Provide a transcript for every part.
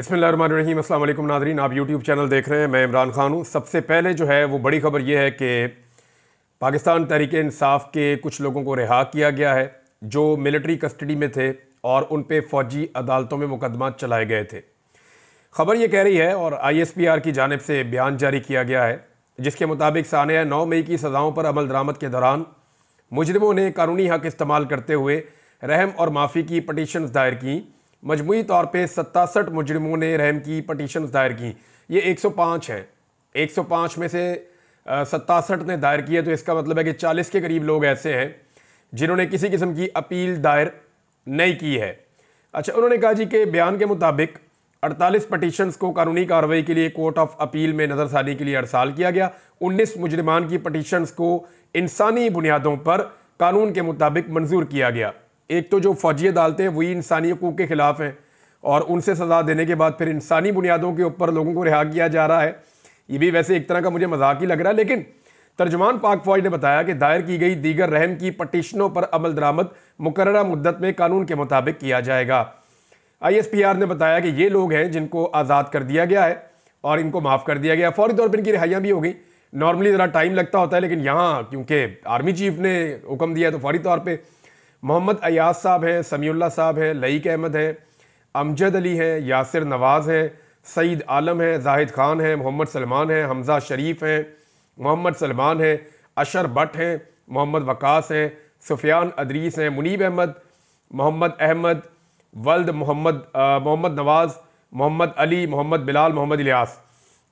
बिस्मिल्लाहिर्रहमानिर्रहीम। अस्सलाम वालेकुम नाज़रीन, आप यूट्यूब चैनल देख रहे हैं। मैं इमरान खान हूँ। सबसे पहले जो है वो बड़ी खबर ये है कि पाकिस्तान तहरीक-ए-इंसाफ के कुछ लोगों को रिहा किया गया है जो मिलिट्री कस्टडी में थे और उन पे फ़ौजी अदालतों में मुकदमा चलाए गए थे। खबर ये कह रही है और ISPR की जानिब से बयान जारी किया गया है जिसके मुताबिक सानिया 9 मई की सज़ाओं पर अमल दरामद के दौरान मुजरिमों ने कानूनी हक़ इस्तेमाल करते हुए रहम और माफ़ी की पटिशन्स दायर की। मजमूई तौर पे 67 मुजरिमों ने रहम की पटिशन्स दायर की। ये 105 हैं। 105 में से 67 ने दायर किए, तो इसका मतलब है कि 40 के करीब लोग ऐसे हैं जिन्होंने किसी किस्म की अपील दायर नहीं की है। अच्छा, उन्होंने कहा जी कि बयान के मुताबिक 48 पटिशन्स को कानूनी कार्रवाई के लिए कोर्ट ऑफ अपील में नज़रसानी के लिए अरसाल किया गया। 19 मुजरिमान की पटिशन्स को इंसानी बुनियादों पर कानून के मुताबिक मंजूर किया गया। एक तो जो फौजी अदालतें हैं वही इंसानी हकूक़ के ख़िलाफ़ हैं और उनसे सज़ा देने के बाद फिर इंसानी बुनियादों के ऊपर लोगों को रिहा किया जा रहा है। ये भी वैसे एक तरह का मुझे मजाक ही लग रहा है, लेकिन तर्जुमान पाक फ़ौज ने बताया कि दायर की गई दीगर रहम की पटिशनों पर अमल दरामद मुकर्ररा मुद्दत में कानून के मुताबिक किया जाएगा। ISPR ने बताया कि ये लोग हैं जिनको आज़ाद कर दिया गया है और इनको माफ़ कर दिया गया। फौरी तौर पर इनकी रिहाइयाँ भी हो गई। नॉर्मली ज़रा टाइम लगता होता है, लेकिन यहाँ क्योंकि आर्मी चीफ ने हुक्म दिया तो फौरी तौर पर मोहम्मद अयाज साहब हैं, समीउल्लाह साहब हैं, लईक अहमद हैं, अमजद अली हैं, यासिर नवाज़ हैं, सईद आलम हैं, जाहिद खान हैं, मोहम्मद सलमान हैं, हमजा शरीफ हैं, मोहम्मद सलमान हैं, अशर भट्ट हैं, मोहम्मद वकास हैं, सुफियान अदरीस हैं, मुनीब अहमद, मोहम्मद अहमद, वल्द मोहम्मद नवाज़, मोहम्मद अली, मोहम्मद बिलाल, मोहम्मद इलियास।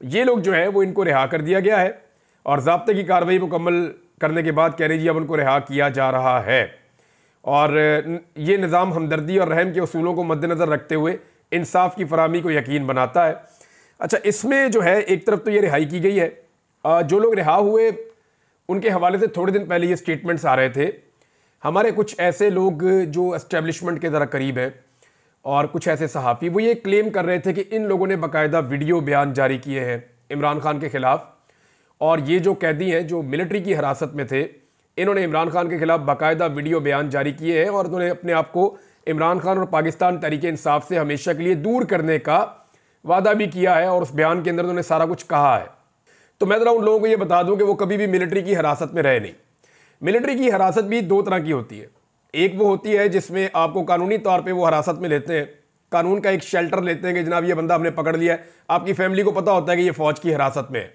ये लोग जो है वो इनको रिहा कर दिया गया है और ज़ाब्ते की कार्रवाई मुकम्मल करने के बाद कह रही जी अब उनको रिहा किया जा रहा है। और ये निज़ाम हमदर्दी और रहम के उसूलों को मद्देनज़र रखते हुए इंसाफ की फराहमी को यकीन बनाता है। अच्छा, इसमें जो है एक तरफ तो ये रिहाई की गई है, जो लोग रिहा हुए उनके हवाले से थोड़े दिन पहले ये स्टेटमेंट्स आ रहे थे। हमारे कुछ ऐसे लोग जो एस्टेब्लिशमेंट के ज़रा करीब हैं और कुछ ऐसे सहाफ़ी वो ये क्लेम कर रहे थे कि इन लोगों ने बाकायदा वीडियो बयान जारी किए हैं इमरान खान के ख़िलाफ़, और ये जो कैदी हैं जो मिलिट्री की हिरासत में थे इन्होंने इमरान खान के खिलाफ बाकायदा वीडियो बयान जारी किए हैं और उन्होंने अपने आप को इमरान खान और पाकिस्तान तहरीक-ए-इंसाफ से हमेशा के लिए दूर करने का वादा भी किया है और उस बयान के अंदर उन्होंने सारा कुछ कहा है। तो मैं ज़रा उन लोगों को ये बता दूं कि वो कभी भी मिलिट्री की हिरासत में रहे नहीं। मिलिट्री की हिरासत भी दो तरह की होती है। एक वो होती है जिसमें आपको कानूनी तौर पर वो हिरासत में लेते हैं, कानून का एक शेल्टर लेते हैं कि जनाब ये बंदा हमने पकड़ लिया है, आपकी फैमिली को पता होता है कि ये फ़ौज की हिरासत में है।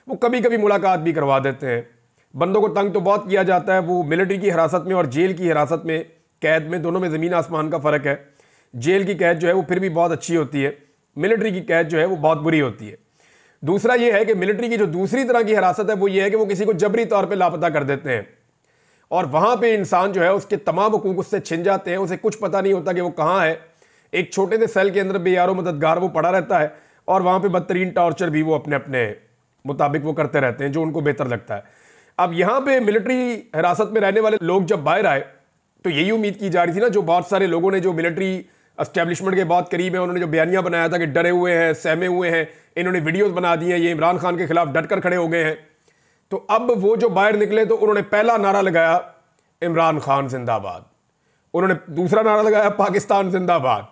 वो कभी कभी मुलाकात भी करवा देते हैं। बंदों को तंग तो बहुत किया जाता है। वो मिलिट्री की हिरासत में और जेल की हिरासत में, कैद में, दोनों में ज़मीन आसमान का फ़र्क है। जेल की कैद जो है वो फिर भी बहुत अच्छी होती है, मिलिट्री की कैद जो है वो बहुत बुरी होती है। दूसरा ये है कि मिलिट्री की जो दूसरी तरह की हिरासत है वो ये है कि वो किसी को जबरी तौर पर लापता कर देते हैं और वहाँ पर इंसान जो है उसके तमाम हकूक़ उससे छिन जाते हैं। उसे कुछ पता नहीं होता कि वो कहाँ है। एक छोटे से सेल के अंदर बेयारो मददगार वो पड़ा रहता है और वहाँ पर बदतरीन टॉर्चर भी वो अपने अपने मुताबिक वो करते रहते हैं जो उनको बेहतर लगता है। अब यहाँ पे मिलिट्री हिरासत में रहने वाले लोग जब बाहर आए तो यही उम्मीद की जा रही थी ना, जो बहुत सारे लोगों ने जो मिलिट्री एस्टेब्लिशमेंट के बहुत करीब है उन्होंने जो बयानिया बनाया था कि डरे हुए हैं, सहमे हुए हैं, इन्होंने वीडियोस बना दी हैं, ये इमरान खान के खिलाफ डट कर खड़े हो गए हैं। तो अब वो जो बाहर निकले तो उन्होंने पहला नारा लगाया इमरान खान जिंदाबाद, उन्होंने दूसरा नारा लगाया पाकिस्तान जिंदाबाद।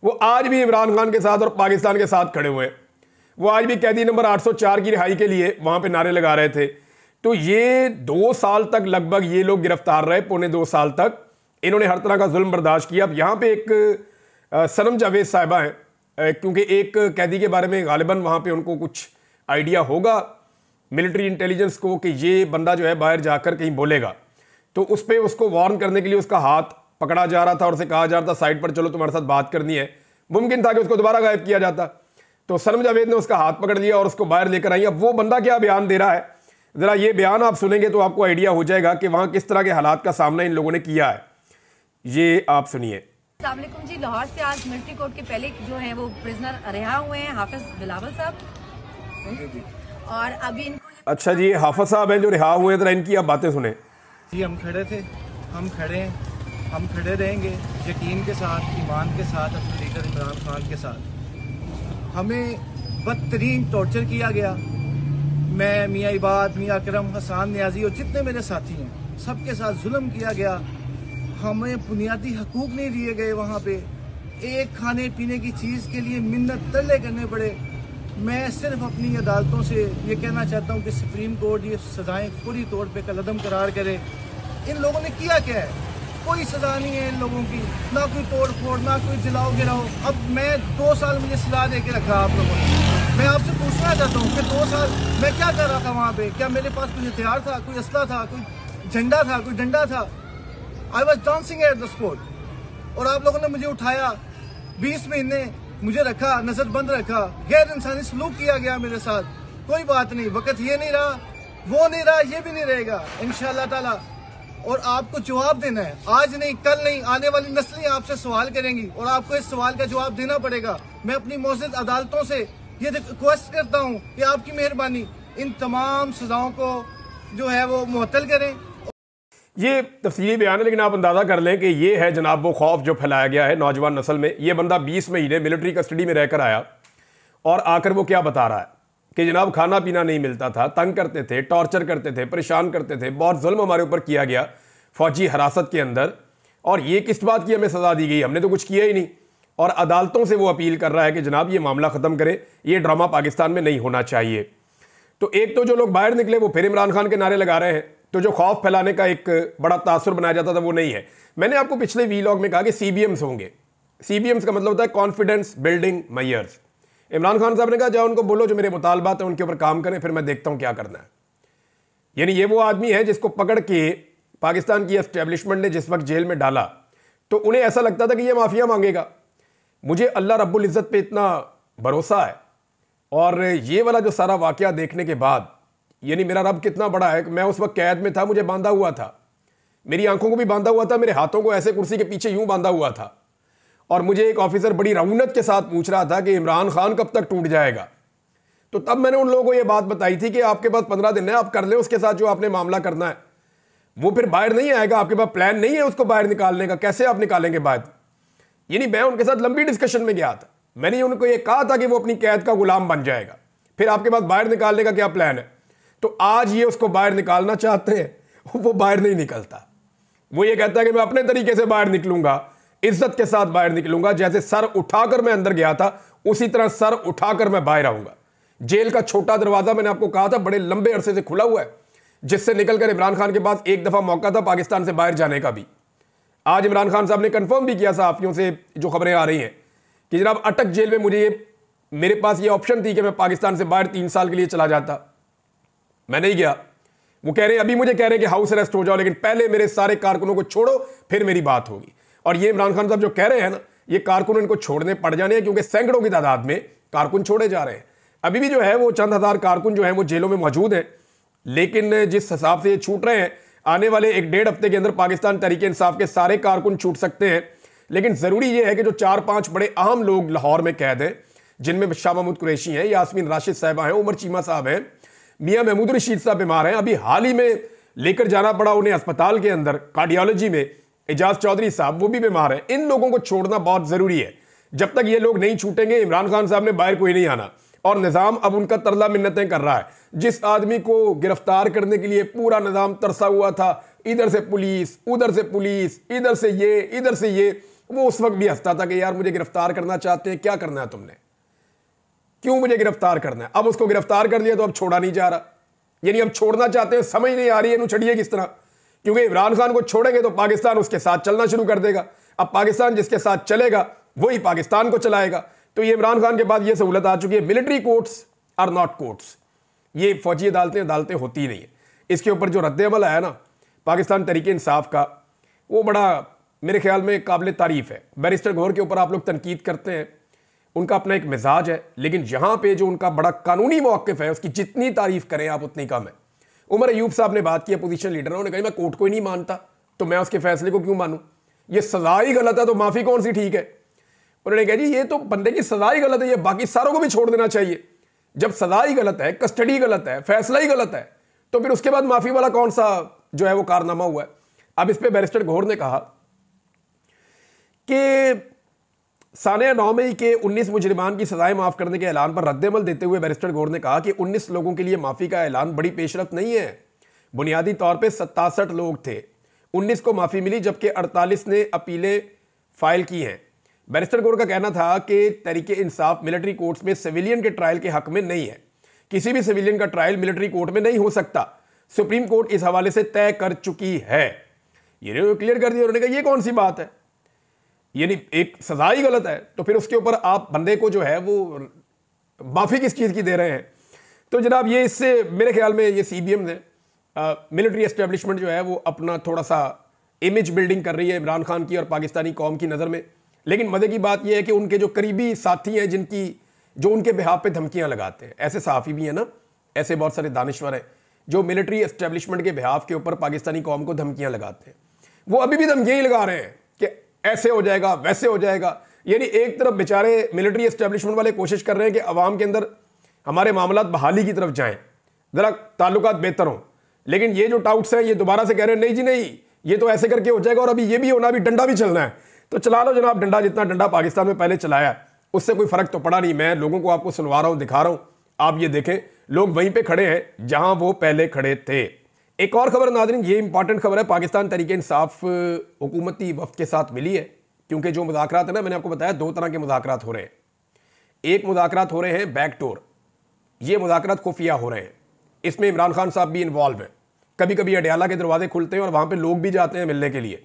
वो आज भी इमरान खान के साथ और पाकिस्तान के साथ खड़े हुए हैं। वो आज भी कैदी नंबर 804 की रिहाई के लिए वहां पर नारे लगा रहे थे। तो ये 2 साल तक लगभग ये लोग गिरफ्तार रहे, पौने 2 साल तक इन्होंने हर तरह का जुल्म बर्दाश्त किया। अब यहाँ पे एक सनम जावेद साहिबा हैं, क्योंकि एक कैदी के बारे में गालिबन वहाँ पे उनको कुछ आइडिया होगा मिलिट्री इंटेलिजेंस को कि ये बंदा जो है बाहर जाकर कहीं बोलेगा, तो उस पर उसको वार्न करने के लिए उसका हाथ पकड़ा जा रहा था और उसे कहा जा रहा था साइड पर चलो तुम्हारे साथ बात करनी है। मुमकिन था कि उसको दोबारा गायब किया जाता। तो सनम जावेद ने उसका हाथ पकड़ लिया और उसको बाहर लेकर आई। अब वो बंदा क्या बयान दे रहा है, ज़रा ये बयान आप सुनेंगे तो आपको आइडिया हो जाएगा कि वहाँ किस तरह के हालात का सामना इन लोगों ने किया है। ये आप सुनिए। अस्सलाम वालेकुम जी, लाहौर से आज मिलिट्री कोर्ट के पहले जो हैं वो प्रिजनर रिहा हुए हैं, हाफिज बिलावल साहब, और अभी इनको अच्छा जी, हाफिज साहब हैं जो रिहा हुए हैं, ज़रा इनकी आप बातें सुने। जी हम खड़े थे, हम खड़े हैं, हम खड़े रहेंगे यकीन के साथ, ईमान के साथ, अपने लीडर इमरान खान के साथ। हमें बदतरीन टॉर्चर किया गया। मैं, मियाँ इबाद, मियाँ अकरम, हसान न्याजी और जितने मेरे साथी हैं सबके साथ जुल्म किया गया। हमें बुनियादी हकूक़ नहीं दिए गए। वहाँ पे एक खाने पीने की चीज़ के लिए मिन्नत तरले करने पड़े। मैं सिर्फ अपनी अदालतों से ये कहना चाहता हूँ कि सुप्रीम कोर्ट ये सज़ाएं पूरी तौर पे कलअदम करार करे। इन लोगों ने किया क्या है? कोई सज़ा नहीं है इन लोगों की, ना कोई तोड़ फोड़, ना कोई जलाओ गिराओ। अब मैं 2 साल मुझे सजा दे के रखा आप लोगों ने। मैं आपसे पूछना चाहता हूँ कि 2 साल मैं क्या कर रहा था वहाँ पे? क्या मेरे पास कोई हथियार था, कोई असला था, कोई झंडा था, कोई डंडा था? I was dancing at the spot और आप लोगों ने मुझे उठाया, 20 महीने मुझे रखा, नजरबंद रखा, गैर इंसानी सलूक किया गया मेरे साथ। कोई बात नहीं, वक्त ये नहीं रहा, वो नहीं रहा, ये भी नहीं रहेगा इंशाअल्लाह ताला। और आपको जवाब देना है, आज नहीं, कल नहीं, आने वाली नस्लें आपसे सवाल करेंगी और आपको इस सवाल का जवाब देना पड़ेगा। मैं अपनी मौजूद अदालतों से ये रिक्वेस्ट करता हूँ कि आपकी मेहरबानी इन तमाम सजाओं को जो है वो मुअत्तल करें। ये तफसीली बयान है, लेकिन आप अंदाज़ा कर लें कि ये है जनाब वो खौफ जो फैलाया गया है नौजवान नस्ल में। ये बंदा 20 महीने मिलिट्री कस्टडी में रहकर आया और आकर वो क्या बता रहा है कि जनाब खाना पीना नहीं मिलता था, तंग करते थे, टॉर्चर करते थे, परेशान करते थे, बहुत जुल्म हमारे ऊपर किया गया फौजी हिरासत के अंदर, और ये किस बात की हमें सज़ा दी गई? हमने तो कुछ किया ही नहीं। और अदालतों से वो अपील कर रहा है कि जनाब ये मामला ख़त्म करें, ये ड्रामा पाकिस्तान में नहीं होना चाहिए। तो एक तो जो लोग बाहर निकले वो फिर इमरान खान के नारे लगा रहे हैं, तो जो खौफ फैलाने का एक बड़ा तासुर बनाया जाता था वो नहीं है। मैंने आपको पिछले वीलॉग में कहा कि CBMs होंगे। CBMs का मतलब होता है confidence building measures. Imran Khan साहब ने कहा जाओ उनको बोलो जो मेरे मुतालबात हैं उनके ऊपर काम करें, फिर मैं देखता हूं क्या करना है। यानी ये वो आदमी है जिसको पकड़ के पाकिस्तान की एस्टेब्लिशमेंट ने जिस वक्त जेल में डाला तो उन्हें ऐसा लगता था कि ये माफिया मांगेगा। मुझे अल्लाह रब्बुल इज़्ज़त पे इतना भरोसा है, और ये वाला जो सारा वाकया देखने के बाद, यानी मेरा रब कितना बड़ा है कि मैं उस वक्त कैद में था, मुझे बांधा हुआ था, मेरी आंखों को भी बांधा हुआ था, मेरे हाथों को ऐसे कुर्सी के पीछे यूं बांधा हुआ था, और मुझे एक ऑफिसर बड़ी रऊनत के साथ पूछ रहा था कि इमरान खान कब तक टूट जाएगा। तो तब मैंने उन लोगों को यह बात बताई थी कि आपके पास 15 दिन है, आप कर लें उसके साथ जो आपने मामला करना है। वो फिर बाहर नहीं आएगा, आपके पास प्लान नहीं है उसको बाहर निकालने का, कैसे आप निकालेंगे बाहर? यानी मैं उनके साथ लंबी डिस्कशन में गया था, मैंने उनको यह कहा था कि वो अपनी कैद का गुलाम बन जाएगा, फिर आपके पास बाहर निकालने का क्या प्लान है? तो आज ये उसको बाहर निकालना चाहते हैं, वो बाहर नहीं निकलता। वो ये कहता है कि मैं अपने तरीके से बाहर निकलूंगा, इज्जत के साथ बाहर निकलूंगा, जैसे सर उठाकर मैं अंदर गया था उसी तरह सर उठाकर मैं बाहर आऊंगा। जेल का छोटा दरवाजा मैंने आपको कहा था बड़े लंबे अरसे से खुला हुआ है, जिससे निकलकर इमरान खान के पास एक दफा मौका था पाकिस्तान से बाहर जाने का भी। आज इमरान खान साहब ने कंफर्म भी किया सहाफियों से जो खबरें आ रही हैं कि जनाब अटक जेल में मेरे पास ये ऑप्शन थी कि मैं पाकिस्तान से बाहर 3 साल के लिए चला जाता, मैं नहीं गया। वो कह रहे हैं, अभी मुझे कह रहे हैं कि हाउस अरेस्ट हो जाओ, लेकिन पहले मेरे सारे कारकुनों को छोड़ो फिर मेरी बात होगी। और ये इमरान खान साहब जो कह रहे हैं ना, ये कारकुन इनको छोड़ने पड़ जाने हैं, क्योंकि सैकड़ों की तादाद में कारकुन छोड़े जा रहे हैं। अभी भी जो है वो चंद हजार कारकुन जो है वो जेलों में मौजूद हैं, लेकिन जिस हिसाब से ये छूट रहे हैं, आने वाले 1-1.5 हफ्ते के अंदर पाकिस्तान तहरीक इंसाफ के सारे कारकुन छूट सकते हैं। लेकिन जरूरी यह है कि जो 4-5 बड़े अहम लोग लाहौर में कैद हैं, जिनमें शाह महमूद कुरैशी हैं, यास्मीन राशिद साहबा हैं, उमर चीमा साहब हैं, मियां महमूद रशीद साहब बीमार हैं, अभी हाल ही में लेकर जाना पड़ा उन्हें अस्पताल के अंदर कार्डियोलॉजी में, एजाज चौधरी साहब वो भी बीमार हैं। इन लोगों को छोड़ना बहुत जरूरी है। जब तक ये लोग नहीं छूटेंगे, इमरान खान साहब ने बाहर कोई नहीं आना, और निजाम अब उनका तरला मिन्नतें कर रहा है। जिस आदमी को गिरफ्तार करने के लिए पूरा निजाम तरसा हुआ था, इधर से पुलिस, उधर से पुलिस, इधर से ये, इधर से ये, वो उस वक्त भी हंसता था कि यार मुझे गिरफ्तार करना चाहते हैं, क्या करना है तुमने, क्यों मुझे गिरफ्तार करना है? अब उसको गिरफ्तार कर लिया तो अब छोड़ा नहीं जा रहा, यानी अब छोड़ना चाहते हैं, समझ नहीं आ रही है छड़िए किस तरह, क्योंकि इमरान खान को छोड़ेंगे तो पाकिस्तान उसके साथ चलना शुरू कर देगा। अब पाकिस्तान जिसके साथ चलेगा वही पाकिस्तान को चलाएगा। तो ये इमरान खान के बाद ये सहूलत आ चुकी है, military courts are not courts, ये फौजी अदालतें होती ही नहीं है। इसके ऊपर जो रद्द-ए-अमल आया ना पाकिस्तान तहरीक इंसाफ का, वो बड़ा मेरे ख्याल में काबिल तारीफ है। बैरिस्टर गौहर के ऊपर आप लोग तनकीद करते हैं, उनका अपना एक मिजाज है, लेकिन यहां पे जो उनका बड़ा कानूनी मौक़िफ़ है उसकी जितनी तारीफ करें आप उतनी कम है। उमर अयूब साहब ने बात की, अपोजिशन लीडर, उन्होंने कहा मैं कोर्ट को ही नहीं मानता तो मैं उसके फैसले को क्यों मानूं, ये सजा ही गलत है तो माफी कौन सी ठीक है। उन्होंने कहा जी ये तो बंदे की सजा ही गलत है, ये बाकी सारों को भी छोड़ देना चाहिए। जब सजा ही गलत है, कस्टडी गलत है, फैसला ही गलत है, तो फिर उसके बाद माफी वाला कौन सा जो है वो कारनामा हुआ है। अब इस पर बैरिस्टर गौहर ने कहा कि सानिया 9 मई के 19 मुजरिमान की सजाएं माफ करने के ऐलान पर रद्द-ए-अमल देते हुए बैरिस्टर गौहर ने कहा कि 19 लोगों के लिए माफी का ऐलान बड़ी पेशरफ्त नहीं है। बुनियादी तौर पे 67 लोग थे, 19 को माफी मिली, जबकि 48 ने अपीलें फाइल की हैं। बैरिस्टर गौर का कहना था कि तहरीक इंसाफ मिलिट्री कोर्ट्स में सिविलियन के ट्रायल के हक में नहीं है, किसी भी सिविलियन का ट्रायल मिलिट्री कोर्ट में नहीं हो सकता, सुप्रीम कोर्ट इस हवाले से तय कर चुकी है। ये क्लियर कर दिया उन्होंने कहा ये कौन सी बात है, यानी एक सजा ही गलत है तो फिर उसके ऊपर आप बंदे को जो है वो माफी किस चीज की दे रहे हैं। तो जनाब ये इससे मेरे ख्याल में ये सीबीएम ने मिलिट्री एस्टेब्लिशमेंट जो है वो अपना थोड़ा सा इमेज बिल्डिंग कर रही है इमरान खान की और पाकिस्तानी कौम की नज़र में। लेकिन मजे की बात यह है कि उनके जो करीबी साथी हैं जिनकी जो उनके बिहाफ पे धमकियां लगाते हैं, ऐसे सहाफ़ी भी हैं ना, ऐसे बहुत सारे दानिश्वर हैं जो मिलिट्री एस्टेब्लिशमेंट के बिहाफ के ऊपर पाकिस्तानी कौम को धमकियां लगाते हैं। वो अभी भी धमकियां ही लगा रहे हैं कि ऐसे हो जाएगा वैसे हो जाएगा। यानी एक तरफ बेचारे मिलिट्री एस्टेब्लिशमेंट वाले कोशिश कर रहे हैं कि अवाम के अंदर हमारे मामलात बहाली की तरफ जाएं, ज़रा ताल्लुकात बेहतर हों, लेकिन ये जो टाउट्स हैं ये दोबारा से कह रहे हैं नहीं जी नहीं, ये तो ऐसे करके हो जाएगा और अभी ये भी होना, अभी डंडा भी चलना है। तो चला लो जनाब डंडा, जितना डंडा पाकिस्तान में पहले चलाया उससे कोई फर्क तो पड़ा नहीं। मैं लोगों को आपको सुनवा रहा हूं, दिखा रहा हूं, आप ये देखें लोग वहीं पे खड़े हैं जहां वो पहले खड़े थे। एक और खबर नाज़रीन, ये इंपॉर्टेंट खबर है, पाकिस्तान तहरीक इंसाफ हुकूमती वफ्द के साथ मिली है, क्योंकि जो मुज़ाकरात है ना, मैंने आपको बताया 2 तरह के मुज़ाकरात हो रहे हैं। एक मुज़ाकरात हो रहे हैं बैकडोर, ये मुज़ाकरात खुफिया हो रहे हैं, इसमें इमरान खान साहब भी इन्वॉल्व हैं, कभी कभी अडयाला के दरवाजे खुलते हैं और वहां पे लोग भी जाते हैं मिलने के लिए।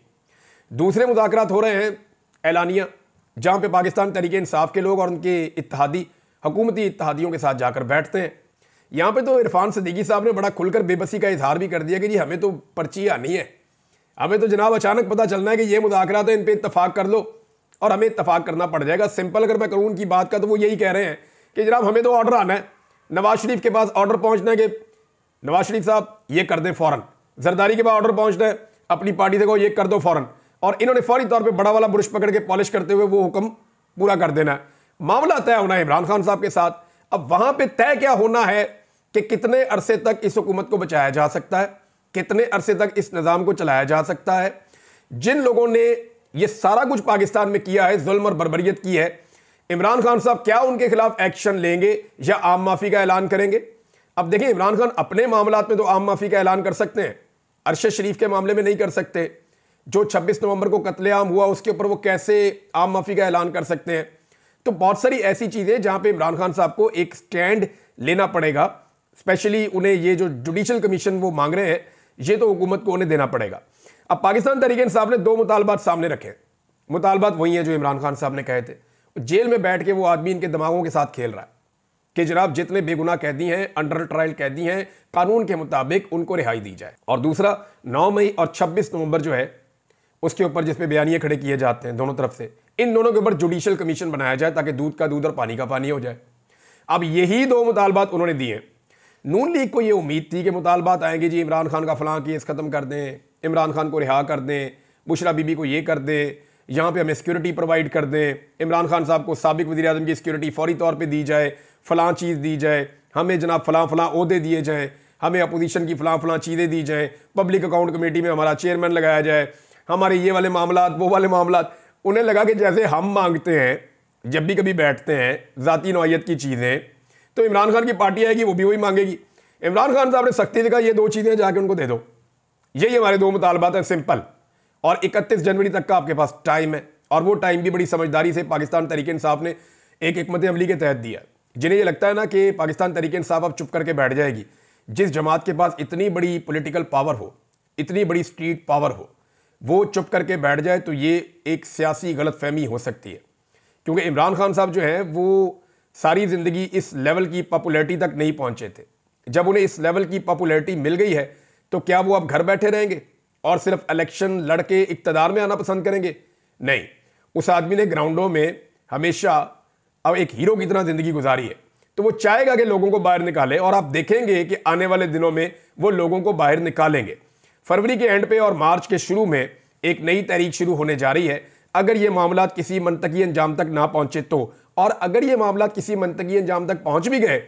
दूसरे मुज़ाकरात हो रहे हैं ऐलानिया, जहां पे पाकिस्तान तहरीक इंसाफ के लोग और उनके इत्तेहादी हुकूमती इत्तेहादियों के साथ जाकर बैठते हैं। यहां पे तो इरफान सिद्दीकी साहब ने बड़ा खुलकर बेबसी का इजहार भी कर दिया कि जी हमें तो पर्ची आनी है, हमें तो जनाब अचानक पता चलना है कि ये मुज़ाकरात है, इन पे इत्तफाक कर लो और हमें इत्तफाक करना पड़ जाएगा। सिंपल अगर मैं करूँ उनकी बात का तो वो यही कह रहे हैं कि जनाब हमें तो ऑर्डर आना है, नवाज शरीफ के पास ऑर्डर पहुंचना है कि नवाज शरीफ साहब ये कर दें फौरन, जरदारी के पास ऑर्डर पहुंचना है अपनी पार्टी से को ये कर दो फौरन, और इन्होंने फौरी तौर पे बड़ा वाला ब्रश पकड़ के पॉलिश करते हुए वो हुक्म पूरा कर देना है। मामला तय होना है इमरान खान साहब के साथ। अब वहां पे तय क्या होना है कि कितने अरसे तक इस हुकूमत को बचाया जा सकता है, कितने अरसे तक इस निज़ाम को चलाया जा सकता है। जिन लोगों ने ये सारा कुछ पाकिस्तान में किया है, जुल्म और बर्बरियत की है, इमरान खान साहब क्या उनके खिलाफ एक्शन लेंगे या आम माफी का ऐलान करेंगे। अब देखिए इमरान खान अपने मामलात में तो आम माफी का ऐलान कर सकते हैं, अरशद शरीफ के मामले में नहीं कर सकते। जो 26 नवंबर को कत्लेआम हुआ उसके ऊपर वो कैसे आम माफी का ऐलान कर सकते हैं। तो बहुत सारी ऐसी चीजें जहां पे इमरान खान साहब को एक स्टैंड लेना पड़ेगा, स्पेशली उन्हें ये जो जुडिशल कमीशन वो मांग रहे हैं ये तो हुकूमत को उन्हें देना पड़ेगा। अब पाकिस्तान तहरीक इंसाफ ने 2 मुतालबात सामने रखे, मुतालबात वही है जो इमरान खान साहब ने कहे थे। जेल में बैठ के वो आदमी इनके दिमागों के साथ खेल रहा है कि जनाब जितने बेगुनाह कैदी हैं, अंडर ट्रायल कैदी हैं, कानून के मुताबिक उनको रिहाई दी जाए। और दूसरा 9 मई और 26 नवंबर जो है उसके ऊपर जिसपे बयानिए खड़े किए जाते हैं दोनों तरफ से, इन दोनों के ऊपर जुडिशल कमीशन बनाया जाए ताकि दूध का दूध और पानी का पानी हो जाए। अब यही 2 मुतालबात उन्होंने दिए। नून लीग को यह उम्मीद थी कि मुतालबात आएंगे जी इमरान खान का फलां केस खत्म कर दें, इमरान खान को रिहा कर दें, बुशरा बीबी को ये कर दें, यहाँ पे हमें सिक्योरिटी प्रोवाइड कर दें, इमरान खान साहब को साबिक वज़ीर आज़म की सिक्योरिटी फौरी तौर पे दी जाए, फलां चीज़ दी जाए, हमें जनाब फलां फलां ओहदे दिए जाएँ, हमें अपोजिशन की फलां फलां चीज़ें दी जाएँ, पब्लिक अकाउंट कमेटी में हमारा चेयरमैन लगाया जाए, हमारे ये वाले मामलात वो वाले मामलात। उन्हें लगा कि जैसे हम मांगते हैं जब भी कभी बैठते हैं ज़ाती नौइयत की चीज़ें, तो इमरान खान की पार्टी आएगी वो भी वही मांगेगी। इमरान खान साहब ने सख्ती से कहा ये 2 चीज़ें जाके उनको दे दो, यही हमारे 2 मुतालबात हैं सिंपल, और 31 जनवरी तक का आपके पास टाइम है। और वो टाइम भी बड़ी समझदारी से पाकिस्तान तहरीक इंसाफ ने एक हिकमत अमली के तहत दिया। जिन्हें ये लगता है ना कि पाकिस्तान तहरीक इंसाफ अब चुप करके बैठ जाएगी, जिस जमात के पास इतनी बड़ी पॉलिटिकल पावर हो, इतनी बड़ी स्ट्रीट पावर हो, वो चुप करके बैठ जाए तो ये एक सियासी गलतफहमी हो सकती है। क्योंकि इमरान खान साहब जो है वो सारी ज़िंदगी इस लेवल की पॉपुलैरिटी तक नहीं पहुंचे थे। जब उन्हें इस लेवल की पॉपुलैरिटी मिल गई है तो क्या वो अब घर बैठे रहेंगे और सिर्फ इलेक्शन लड़के इक्तदार में आना पसंद करेंगे? नहीं, उस आदमी ने ग्राउंडों में हमेशा अब एक हीरो की तरह ज़िंदगी गुजारी है, तो वो चाहेगा कि लोगों को बाहर निकाले, और आप देखेंगे कि आने वाले दिनों में वो लोगों को बाहर निकालेंगे। फरवरी के एंड पे और मार्च के शुरू में एक नई तहरीक शुरू होने जा रही है। अगर ये मामला किसी मंतकी अंजाम तक ना पहुंचे तो, और अगर ये मामला किसी मंतकी अंजाम तक पहुंच भी गए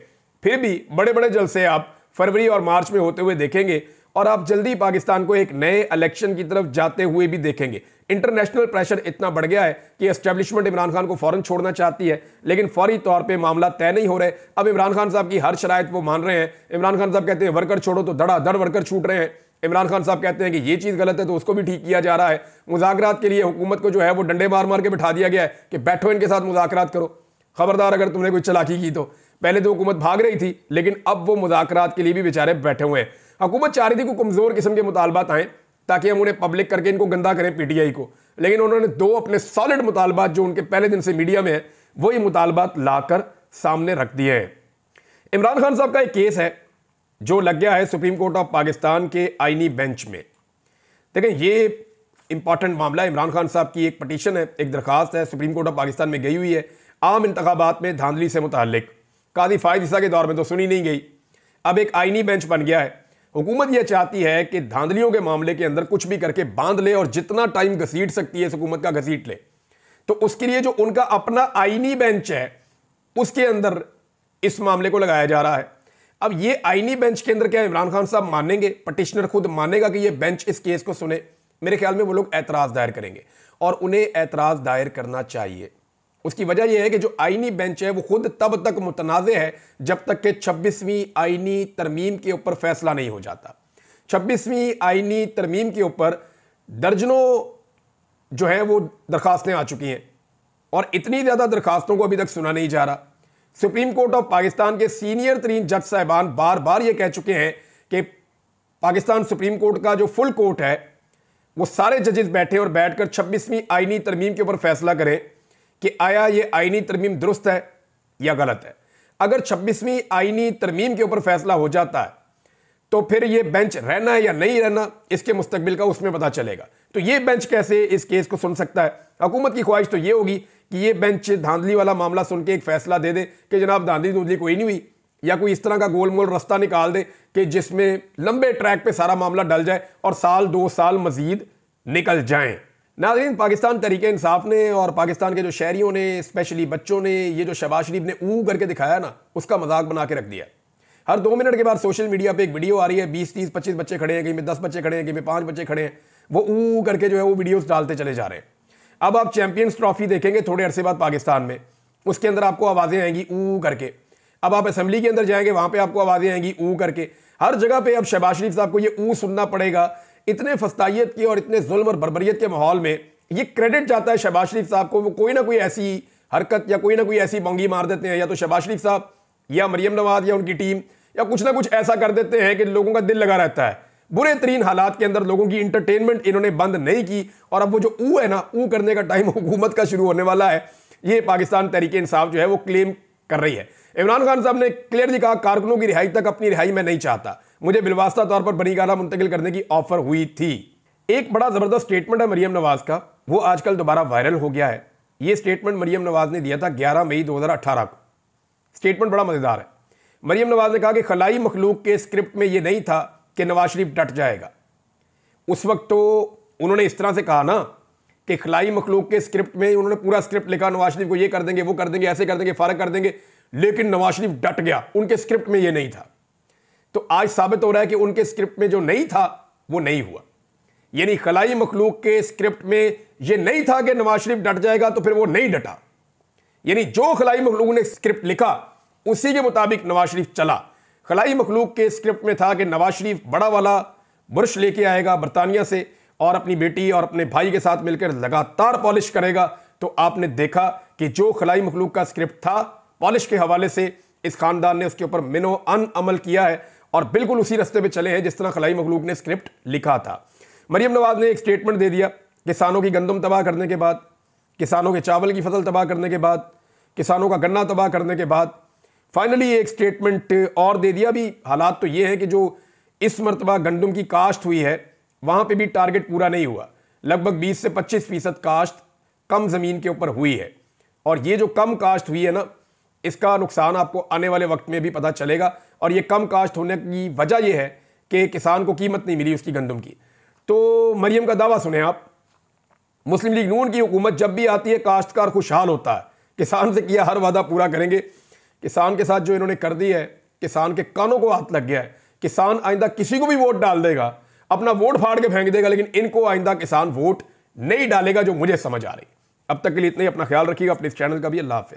फिर भी बड़े बड़े जलसे आप फरवरी और मार्च में होते हुए देखेंगे, और आप जल्दी पाकिस्तान को एक नए इलेक्शन की तरफ जाते हुए भी देखेंगे। इंटरनेशनल प्रेशर इतना बढ़ गया है कि एस्टेब्लिशमेंट इमरान खान को फौरन छोड़ना चाहती है, लेकिन फौरी तौर पे मामला तय नहीं हो रहे। अब इमरान खान साहब की हर शराइत वो मान रहे हैं। इमरान खान साहब कहते हैं वर्कर छोड़ो तो धड़ाधड़ वर्कर छूट रहे हैं। इमरान खान साहब कहते हैं कि ये चीज़ गलत है तो उसको भी ठीक किया जा रहा है। मुज़ाकरात के लिए हुकूमत को जो है वो डंडे मार मार के बिठा दिया गया है कि बैठो इनके साथ मुज़ाकरात करो, खबरदार अगर तुमने कोई चालाकी की तो। पहले तो हुकूमत भाग रही थी, लेकिन अब वो मुज़ाकरात के लिए भी बेचारे बैठे हुए हैं। हुकूमत चाह रही थी कोई कमज़ोर किस्म के मुतालबात आएँ ताकि हम उन्हें पब्लिक करके इनको गंदा करें पीटीआई को, लेकिन उन्होंने 2 अपने सॉलिड मुतालबात जो उनके पहले दिन से मीडिया में है वही मुतालबात लाकर सामने रख दिए हैं। इमरान खान साहब का एक केस है जो लग गया है सुप्रीम कोर्ट ऑफ पाकिस्तान के आईनी बेंच में। देखें, ये इंपॉर्टेंट मामला है। इमरान खान साहब की एक पटिशन है, एक दरखास्त है, सुप्रीम कोर्ट ऑफ पाकिस्तान में गई हुई है आम इंतखाबात में धांधली से मुताल्लिक। काजी फायद ईसा के दौर में तो सुनी नहीं गई, अब एक आईनी बेंच बन गया है। हुकूमत यह चाहती है कि धांधलियों के मामले के अंदर कुछ भी करके बांध ले और जितना टाइम घसीट सकती है हुकूमत का घसीट ले। तो उसके लिए जो उनका अपना आईनी बेंच है उसके अंदर इस मामले को लगाया जा रहा है। अब ये आईनी बेंच के अंदर क्या इमरान खान साहब मानेंगे, पटिशनर खुद मानेगा कि ये बेंच इस केस को सुने? मेरे ख्याल में वो लोग एतराज दायर करेंगे और उन्हें एतराज दायर करना चाहिए। उसकी वजह यह है कि जो आईनी बेंच है वो खुद तब तक मुतनाज़ है जब तक कि 26वीं आईनी तरमीम के ऊपर फैसला नहीं हो जाता। 26वीं आईनी तरमीम के ऊपर दर्जनों जो है वो दरखास्तें आ चुकी हैं और इतनी ज़्यादा दरखास्तों को अभी तक सुना नहीं जा रहा। सुप्रीम कोर्ट ऑफ पाकिस्तान के सीनियर तरीन जज साहिबान बार बार ये कह चुके हैं कि पाकिस्तान सुप्रीम कोर्ट का जो फुल कोर्ट है वो सारे जजेस बैठे और बैठकर 26वीं आईनी तरमीम के ऊपर फैसला करें कि आया ये आईनी तरमीम दुरुस्त है या गलत है। अगर 26वीं आईनी तरमीम के ऊपर फैसला हो जाता है तो फिर ये बेंच रहना है या नहीं रहना इसके मुस्तकबिल का उसमें पता चलेगा। तो ये बेंच कैसे इस केस को सुन सकता है? हुकूमत की ख्वाहिश तो ये होगी कि ये बेंच धांधली वाला मामला सुन के एक फैसला दे दे कि जनाब धांधली धुंधली कोई नहीं हुई, या कोई इस तरह का गोल मोल रास्ता निकाल दे कि जिसमें लंबे ट्रैक पे सारा मामला डल जाए और साल 2 साल मजीद निकल जाएं। नाज़रीन, पाकिस्तान तहरीक इंसाफ ने और पाकिस्तान के जो शहरियों ने, स्पेशली बच्चों ने, ये जो शहबाज शरीफ ने ऊ करके दिखाया ना, उसका मजाक बना के रख दिया। हर 2 मिनट के बाद सोशल मीडिया पे एक वीडियो आ रही है, 20, 30, 25 बच्चे खड़े हैं, कहीं में 10 बच्चे खड़े हैं, कहीं में 5 बच्चे खड़े हैं, वो ऊ करके जो है वो वीडियोस डालते चले जा रहे हैं। अब आप चैंपियंस ट्रॉफी देखेंगे थोड़े अरसे बाद पाकिस्तान में, उसके अंदर आपको आवाज़ें आएंगी ऊ करके। अब आप असेंबली के अंदर जाएंगे, वहाँ पर आपको आवाज़ें आएंगी ऊ करके। हर जगह पर अब शहबाज शरीफ साहब को ये ऊ सुनना पड़ेगा। इतने फस्तायत के और इतने जुल्म और बर्बरियत के माहौल में ये क्रेडिट जाता है शहबाज शरीफ साहब को। वो कोई ना कोई ऐसी हरकत या कोई ना कोई ऐसी बोंगी मार देते हैं, या तो शहबाज शरीफ साहब या मरियम नवाज या उनकी टीम या कुछ ना कुछ ऐसा कर देते हैं कि लोगों का दिल लगा रहता है। बुरे तरीन हालात के अंदर लोगों की इंटरटेनमेंट इन्होंने बंद नहीं की और अब वो जो ऊ है ना, ऊ करने का टाइम हुकूमत का शुरू होने वाला है, ये पाकिस्तान तहरीक इंसाफ जो है वो क्लेम कर रही है। इमरान खान साहब ने क्लियरली कहा कारकुनों की रिहाई तक अपनी रिहाई मैं नहीं चाहता, मुझे बिलवास्ता तौर पर बनीगाना मुंतकिल करने की ऑफर हुई थी। एक बड़ा जबरदस्त स्टेटमेंट है मरियम नवाज का, वो आजकल दोबारा वायरल हो गया है। ये स्टेटमेंट मरियम नवाज ने दिया था 11 मई 2018 को। स्टेटमेंट बड़ा मजेदार है। मरियम नवाज ने कहा कि खलाई मखलूक के स्क्रिप्ट में ये नहीं था कि नवाज शरीफ डट जाएगा। उस वक्त तो उन्होंने इस तरह से कहा ना कि खलाई मखलूक के स्क्रिप्ट में उन्होंने पूरा स्क्रिप्ट लिखा, नवाज शरीफ को ये कर देंगे, वो कर देंगे, ऐसे कर देंगे, फारग कर देंगे, लेकिन नवाज शरीफ डट गया, उनके स्क्रिप्ट में ये नहीं था। तो आज साबित हो रहा है कि उनके स्क्रिप्ट में जो नहीं था वो नहीं हुआ। यानी खलाई मखलूक के स्क्रिप्ट में ये नहीं था कि नवाज शरीफ डट जाएगा, तो फिर वो नहीं डटा। यानी जो खलाई मखलूक ने स्क्रिप्ट लिखा उसी के मुताबिक नवाज शरीफ चला। खलाई मखलूक के स्क्रिप्ट में था कि नवाज शरीफ बड़ा वाला बुरश लेके आएगा बरतानिया से और अपनी बेटी और अपने भाई के साथ मिलकर लगातार पॉलिश करेगा। तो आपने देखा कि जो खलाई मखलूक का स्क्रिप्ट था पॉलिश के हवाले से इस खानदान ने उसके ऊपर मिनो अन अमल किया है और बिल्कुल उसी रास्ते पे चले हैं जिस तरह खलाई मखलूक ने स्क्रिप्ट लिखा था। मरियम नवाज ने एक स्टेटमेंट दे दिया, किसानों की गंदम तबाह करने के बाद, किसानों के चावल की फसल तबाह करने के बाद, किसानों का गन्ना तबाह करने के बाद फाइनली एक स्टेटमेंट और दे दिया। भी हालात तो ये हैं कि जो इस मरतबा गंदम की काश्त हुई है वहाँ पे भी टारगेट पूरा नहीं हुआ। लगभग 20 से 25% काश्त कम ज़मीन के ऊपर हुई है और ये जो कम काश्त हुई है ना, इसका नुकसान आपको आने वाले वक्त में भी पता चलेगा। और ये कम काश्त होने की वजह यह है कि किसान को कीमत नहीं मिली उसकी गंदम की। तो मरियम का दावा सुने आप, मुस्लिम लीग नून की हुकूमत जब भी आती है काश्तकार खुशहाल होता है, किसान से किया हर वादा पूरा करेंगे। किसान के साथ जो इन्होंने कर दी है, किसान के कानों को हाथ लग गया है। किसान आइंदा किसी को भी वोट डाल देगा, अपना वोट फाड़ के फेंक देगा, लेकिन इनको आइंदा किसान वोट नहीं डालेगा, जो मुझे समझ आ रही। अब तक के लिए इतना ही। अपना ख्याल रखिएगा, अपने इस चैनल का भी। अल्लाह हाफिज़।